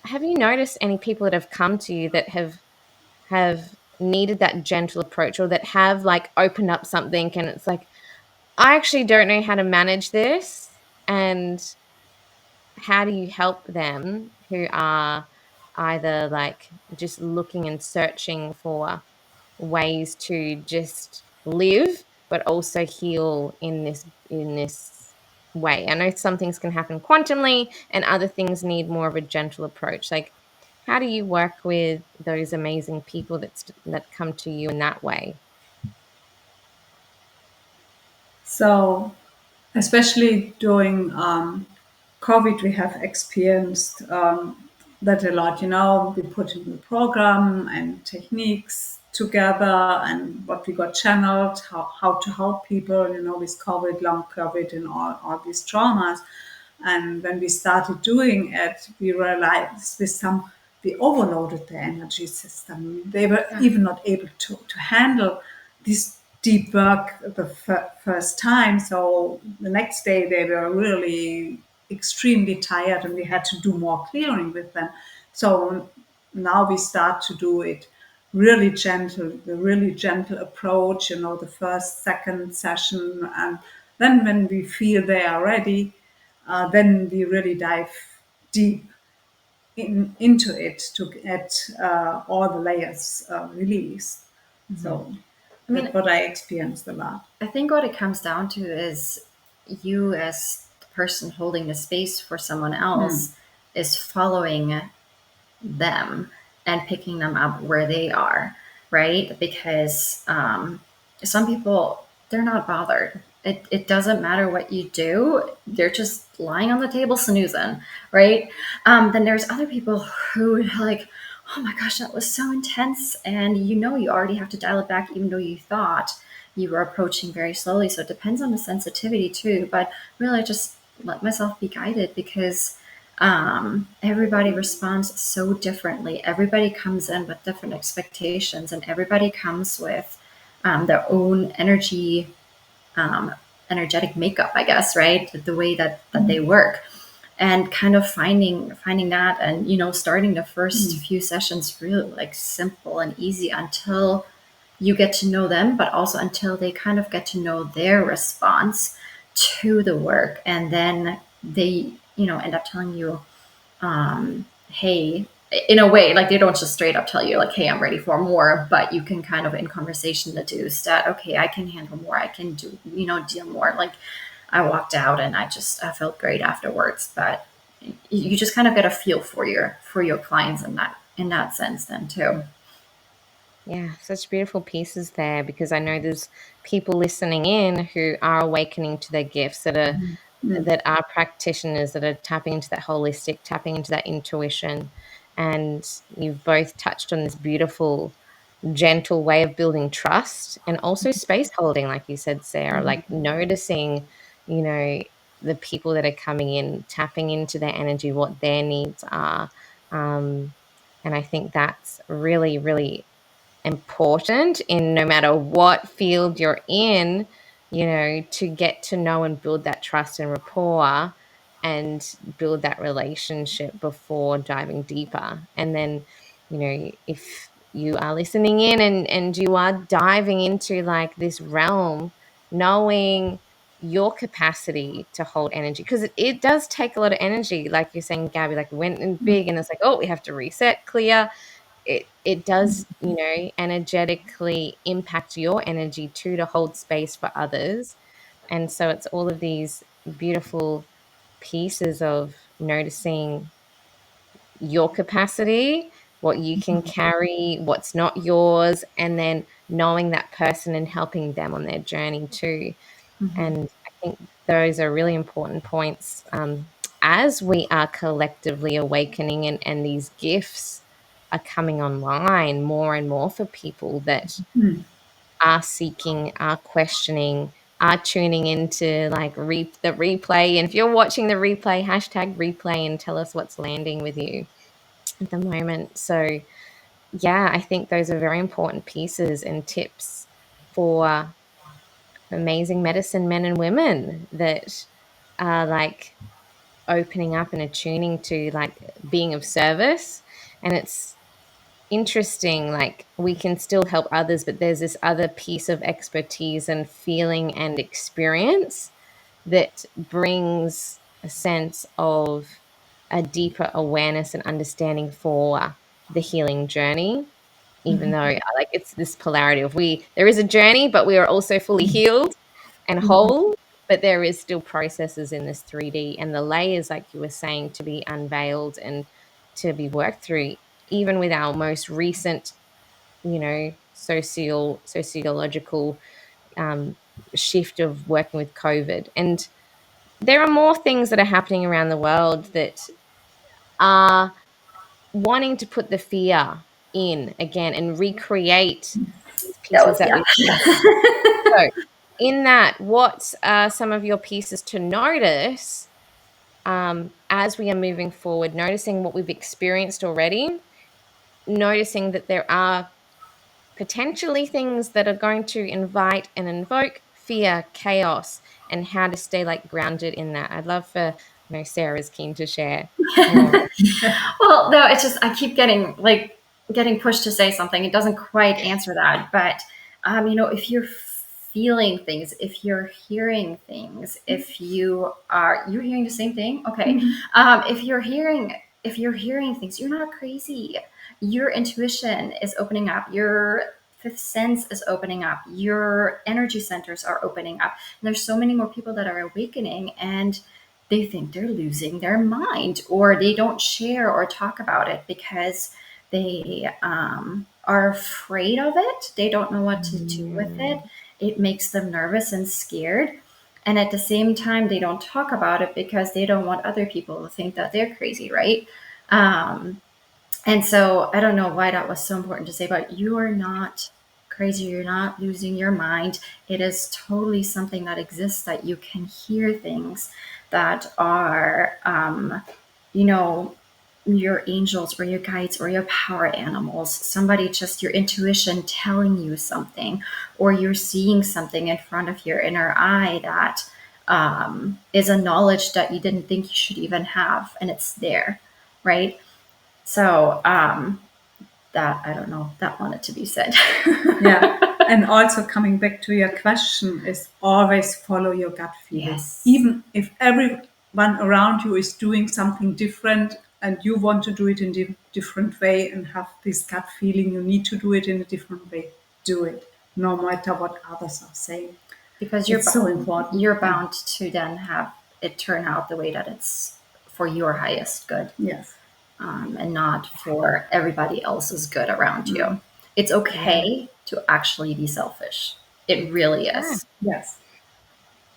noticed any people that have come to you that have needed that gentle approach, or that have like opened up something and it's like, I actually don't know how to manage this? And how do you help them who are either like just looking and searching for ways to just live, but also heal in this way? I know some things can happen quantumly and other things need more of a gentle approach. Like, how do you work with those amazing people that come to you in that way? So, especially during COVID, we have experienced that a lot. You know, we put in the program and techniques together, and what we got channeled, how to help people, you know, with COVID, long COVID, and all these traumas. And when we started doing it, we realized we overloaded the energy system. They were even not able to handle this deep work the first time. So the next day they were really extremely tired, and we had to do more clearing with them. So now we start to do it really gentle, the really gentle approach, you know, the first, second session. And then when we feel they are ready, then we really dive deep into it to get all the layers released. So I that's mean, what I experienced a lot. I think what it comes down to is you, as the person holding the space for someone else, is following them and picking them up where they are, right? Because some people, they're not bothered. It doesn't matter what you do, they're just lying on the table snoozing, right? Then there's other people who are like, oh my gosh, that was so intense. And you know, you already have to dial it back, even though you thought you were approaching very slowly. So it depends on the sensitivity too. But really, just let myself be guided, because everybody responds so differently. Everybody comes in with different expectations, and everybody comes with their own um, energetic makeup, I guess, right? The way that they work, and kind of finding that, and you know, starting the first few sessions really like simple and easy until you get to know them, but also until they kind of get to know their response to the work, and then they, you know, end up telling you, hey, in a way, like they don't just straight up tell you like, hey, I'm ready for more, but you can kind of in conversation deduce that, okay, I can handle more, I can do, you know, deal more. Like I walked out and I felt great afterwards. But you just kind of get a feel for your clients in that sense then too. Yeah, such beautiful pieces there, because I know there's people listening in who are awakening to their gifts, that are practitioners, that are tapping into that holistic, tapping into that intuition. And you've both touched on this beautiful, gentle way of building trust, and also space holding, like you said, Sarah, like noticing, you know, the people that are coming in, tapping into their energy, what their needs are. Um, and I think that's really, really important in no matter what field you're in, to get to know and build that trust and rapport, and build that relationship before diving deeper. And then, if you are listening in and you are diving into like this realm, knowing your capacity to hold energy, because it does take a lot of energy, like you're saying, Gabby, like we went in big and it's like, oh, we have to reset, clear. It does, energetically impact your energy too, to hold space for others. And so it's all of these beautiful pieces of noticing your capacity, what you can carry, what's not yours, and then knowing that person and helping them on their journey too. And I think those are really important points, as we are collectively awakening, and these gifts are coming online more and more for people that are seeking, are questioning, are tuning into like the replay. And if you're watching the replay, hashtag replay and tell us what's landing with you at the moment. So, yeah, I think those are very important pieces and tips for amazing medicine men and women that are like opening up and attuning to like being of service. And it's interesting, like we can still help others, but there's this other piece of expertise and feeling and experience that brings a sense of a deeper awareness and understanding for the healing journey. Even though like it's this polarity of there is a journey, but we are also fully healed and whole, but there is still processes in this 3D and the layers, like you were saying, to be unveiled and to be worked through, even with our most recent, sociological um, shift of working with COVID. And there are more things that are happening around the world that are wanting to put the fear in again and recreate these That pieces was, that yeah. we've lost. So, in that, what are some of your pieces to notice, as we are moving forward, noticing what we've experienced already, noticing that there are potentially things that are going to invite and invoke fear, chaos, and how to stay like grounded in that? I'd love for, Sarah's keen to share more. Well, no, it's just I keep getting pushed to say something. It doesn't quite answer that, but if you're feeling things, if you're hearing things, if you're hearing the same thing, okay. If you're hearing things, you're not crazy. Your intuition is opening up. Your fifth sense is opening up. Your energy centers are opening up. And there's so many more people that are awakening, and they think they're losing their mind, or they don't share or talk about it because they are afraid of it. They don't know what to do with it. It makes them nervous and scared. And at the same time, they don't talk about it because they don't want other people to think that they're crazy, right? Um, and so I don't know why that was so important to say, but you are not crazy. You're not losing your mind. It is totally something that exists, that you can hear things that are, you know, your angels or your guides or your power animals, somebody, just your intuition telling you something, or you're seeing something in front of your inner eye that is a knowledge that you didn't think you should even have, and it's there, right? So that, I don't know, that wanted to be said. Yeah. And also coming back to your question is always follow your gut feeling. Yes. Even if everyone around you is doing something different and you want to do it in a different way and have this gut feeling, you need to do it in a different way. Do it, no matter what others are saying. Because It's so important. You're bound to then have it turn out the way that it's for your highest good. Yes. And not for everybody else's good around you. It's okay to actually be selfish. It really Yeah. is. Yes.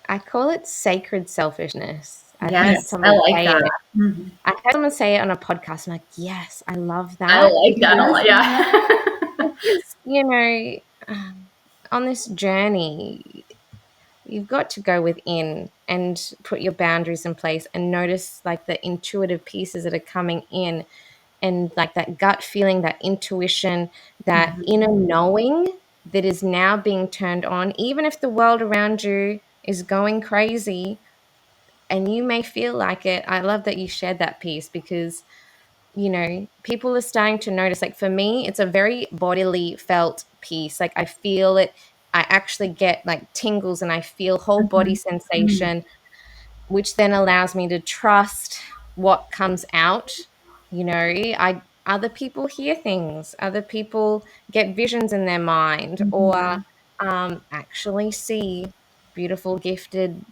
I call it sacred selfishness. I've heard Yes, I someone like say that. it. I heard someone say it on a podcast. I'm like, yes, I love I that, like that a because lot. Yeah. on this journey, you've got to go within and put your boundaries in place and notice like the intuitive pieces that are coming in, and like that gut feeling, that intuition, that inner knowing that is now being turned on. Even if the world around you is going crazy, And you may feel like it. I love that you shared that piece because, people are starting to notice. Like for me, it's a very bodily felt piece. Like I feel it. I actually get like tingles and I feel whole body Mhm. sensation, which then allows me to trust what comes out. I other people hear things, other people get visions in their mind, or Mhm. actually see beautiful gifted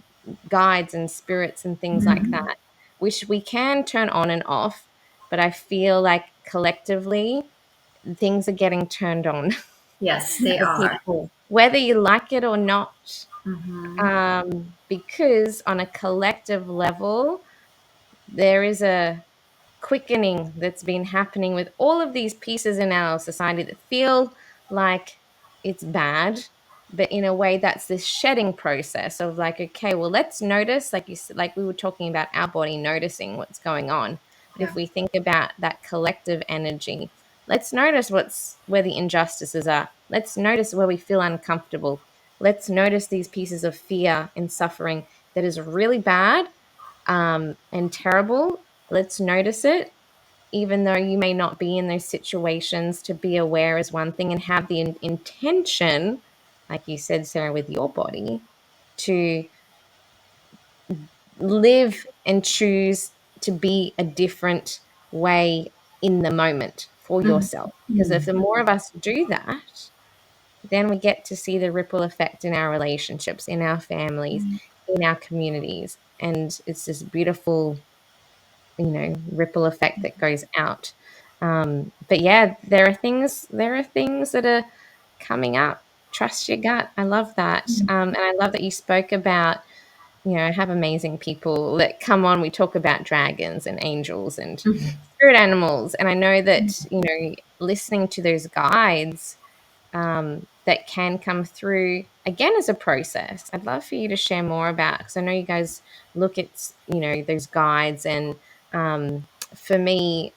guides and spirits and things like Mhm. that, which we can turn on and off. But I feel like collectively things are getting turned on Yes, they for are. people, whether you like it or not. Hmm. Because on a collective level, there is a quickening that's been happening with all of these pieces in our society that feel like it's bad, but in a way that's this shedding process of like, okay, well, let's notice, like you said, like we were talking about our body noticing what's going on. But Yeah. if we think about that collective energy, let's notice where the injustices are. Let's notice where we feel uncomfortable. Let's notice these pieces of fear and suffering that is really bad, and terrible. Let's notice it, even though you may not be in those situations. To be aware is one thing, and have the intention, like you said, Sarah, with your body, to live and choose to be a different way in the moment for Mhm. yourself. Because if the more of us do that, then we get to see the ripple effect in our relationships, in our families, in our communities. And it's this beautiful, ripple effect that goes out. But yeah, there are things that are coming up. Trust your gut. I love that. And I love that you spoke about, I have amazing people that come on. We talk about dragons and angels and spirit animals. And I know that, listening to those guides, that can come through again as a process. I'd love for you to share more about, because I know you guys look at, those guides. And for me,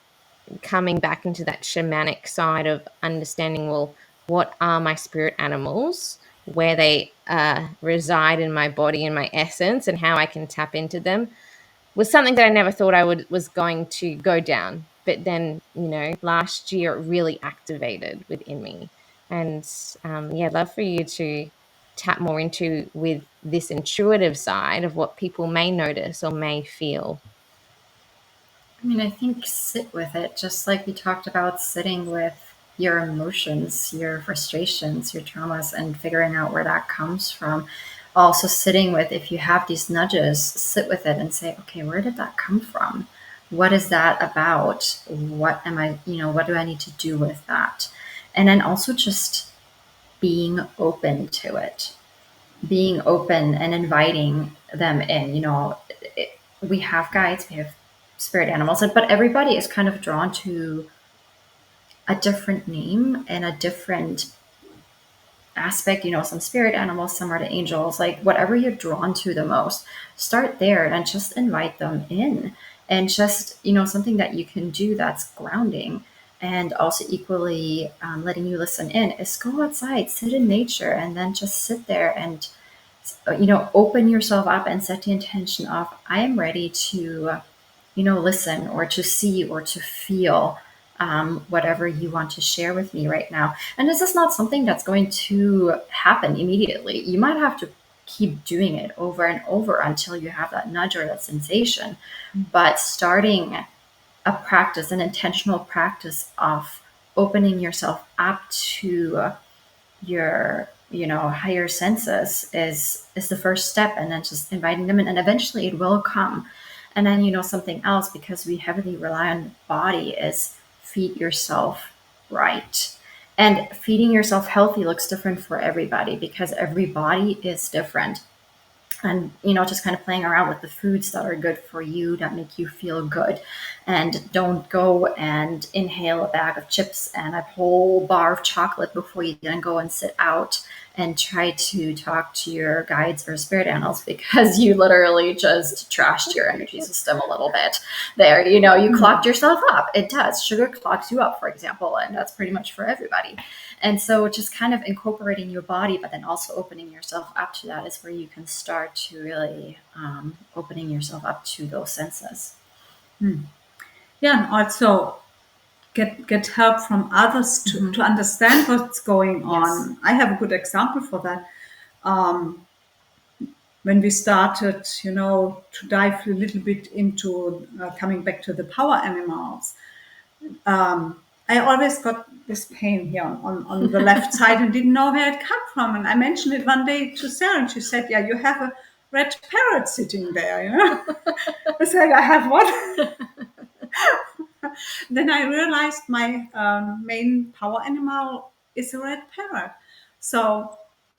coming back into that shamanic side of understanding, well, what are my spirit animals, where they reside in my body and my essence, and how I can tap into them, was something that I never thought I was going to go down. But then, last year it really activated within me. And yeah, I'd love for you to tap more into with this intuitive side of what people may notice or may feel. I mean, I think sit with it, just like we talked about sitting with your emotions, your frustrations, your traumas, and figuring out where that comes from. Also, sitting with, if you have these nudges, sit with it and say, okay, where did that come from? What is that about? What am I, what do I need to do with that? And then also just being open to it, being open and inviting them in. We have guides, we have spirit animals, but everybody is kind of drawn to a different name and a different aspect. Some spirit animals, some are the angels, like whatever you're drawn to the most, start there and just invite them in. And just, something that you can do that's grounding and also equally letting you listen in is go outside, sit in nature, and then just sit there and open yourself up and set the intention of, I am ready to, listen or to see or to feel whatever you want to share with me right now. And this is not something that's going to happen immediately. You might have to keep doing it over and over until you have that nudge or that sensation. But starting a practice, an intentional practice of opening yourself up to your higher senses is the first step, and then just inviting them in, and eventually it will come. And then something else, because we heavily rely on the body, is feed yourself right. And feeding yourself healthy looks different for everybody because every body is different. And just kind of playing around with the foods that are good for you, that make you feel good. And don't go and inhale a bag of chips and a whole bar of chocolate before you then go and sit out and try to talk to your guides or spirit animals, because you literally just trashed your energy system a little bit there. You clogged yourself up. It does. Sugar clogs you up, for example, and that's pretty much for everybody. And so just kind of incorporating your body, but then also opening yourself up to that is where you can start to really opening yourself up to those senses. Yeah, and also get help from others to understand what's going Yes. on. I have a good example for that. When we started, to dive a little bit into coming back to the power animals, I always got this pain here on the left side and didn't know where it come from. And I mentioned it one day to Sarah, and she said, "Yeah, you have a red parrot sitting there." I said, "I have what?" Then I realized my main power animal is a red parrot. So,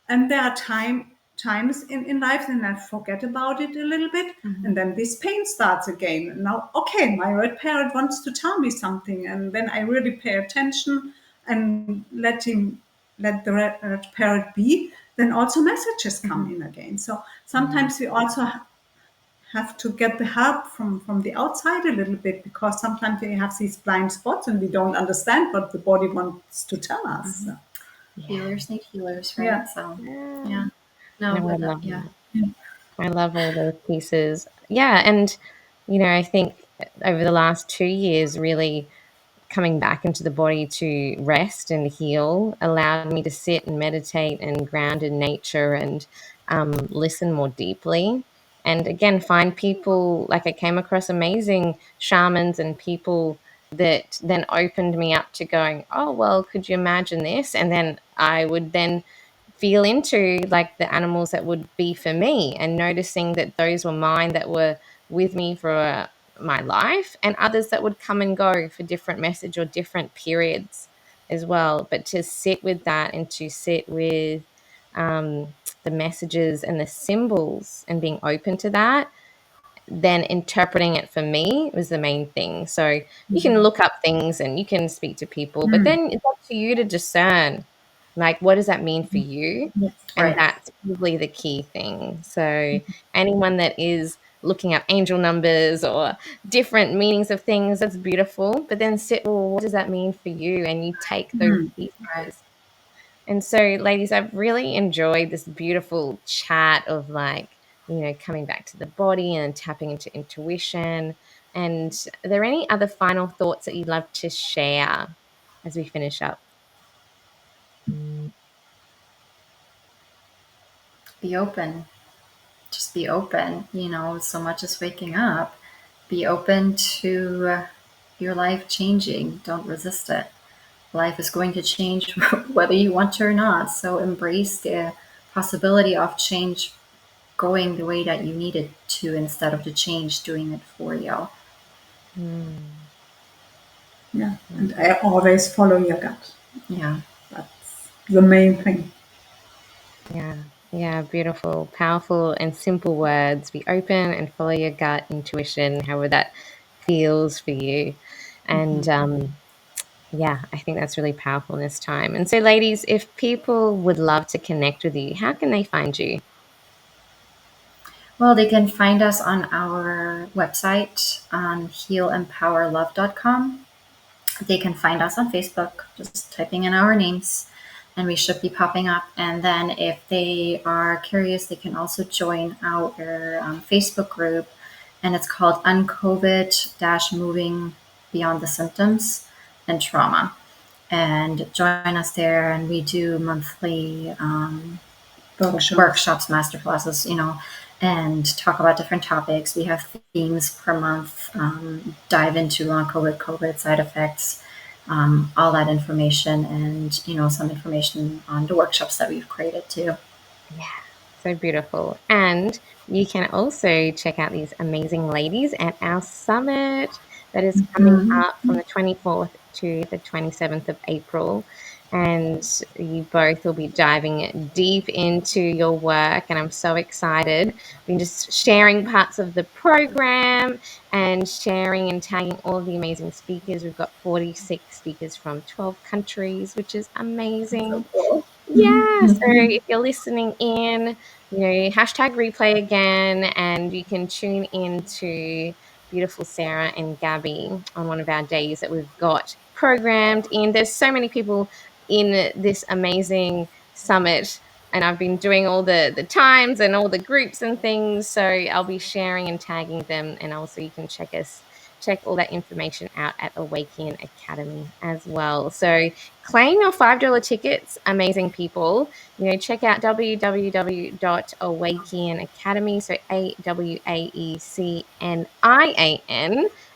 and there are times in life, and I forget about it a little bit, and then this pain starts again. And now, okay, my red parrot wants to tell me something, and then I really pay attention and let the red parrot be. Then also messages come in again. So sometimes we also have to get the help from the outside a little bit, because sometimes we have these blind spots and we don't understand what the body wants to tell us. So, Healers need healers, right? yeah. So, Yeah. yeah. No, No, I but love yeah. that. I love all those pieces. Yeah, and I think over the last 2 years, really coming back into the body to rest and heal allowed me to sit and meditate and ground in nature and listen more deeply. And again, find people like I came across amazing shamans and people that then opened me up to going, oh, well, could you imagine this? And then I would then feel into like the animals that would be for me and noticing that those were mine that were with me for my life, and others that would come and go for different message or different periods as well. But to sit with that and to sit with the messages and the symbols and being open to that, then interpreting it for me was the main thing. So you can look up things and you can speak to people, but then it's up to you to discern, like, what does that mean for you? Yes, And right. that's probably the key thing. So anyone that is looking up angel numbers or different meanings of things, that's beautiful. But then sit, well, what does that mean for you? And you take those Right. pieces. And so, ladies, I've really enjoyed this beautiful chat of like, coming back to the body and tapping into intuition. And are there any other final thoughts that you'd love to share as we finish up? Be open. Just be open, so much as waking up. Be open to your life changing. Don't resist it. Life is going to change whether you want to or not. So embrace the possibility of change going the way that you need it to instead of the change doing it for you. Hmm. Yeah. And I always follow your gut. Yeah. That's the main thing. Yeah. Yeah. Beautiful, powerful, and simple words. Be open and follow your gut intuition, however that feels for you. And yeah, I think that's really powerful in this time. And so, ladies, if people would love to connect with you, how can they find you? Well, they can find us on our website on healempowerlove.com. They can find us on Facebook, just typing in our names, and we should be popping up. And then if they are curious, they can also join our Facebook group, and it's called Uncovid Moving Beyond the Symptoms and Trauma. And join us there, and we do monthly Workshops. workshops, masterclasses, and talk about different topics. We have themes per month, dive into long COVID side effects, all that information, and some information on the workshops that we've created too. Yeah, so beautiful. And you can also check out these amazing ladies at our summit that is coming up from the 24th to the 27th of April. And you both will be diving deep into your work. And I'm so excited. We've been just sharing parts of the program and sharing and tagging all of the amazing speakers. We've got 46 speakers from 12 countries, which is amazing. Yeah, so if you're listening in, hashtag replay again, and you can tune in to beautiful Sarah and Gabby on one of our days that we've got programmed in. There's so many people in this amazing summit. And I've been doing all the times and all the groups and things. So I'll be sharing and tagging them. And also you can check all that information out at Awakening Academy as well. So claim your $5 tickets, amazing people. Check out www.awaecnian academy. So AWAECNIAN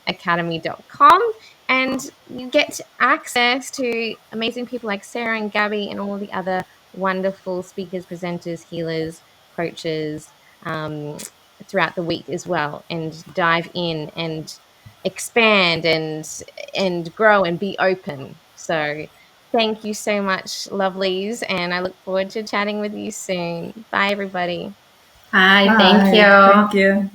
academy.com. And you get access to amazing people like Sarah and Gabby and all the other wonderful speakers, presenters, healers, coaches throughout the week as well, and dive in and expand and grow and be open. So thank you so much, lovelies, and I look forward to chatting with you soon. Bye, everybody. Hi, thank Bye. you. Thank you.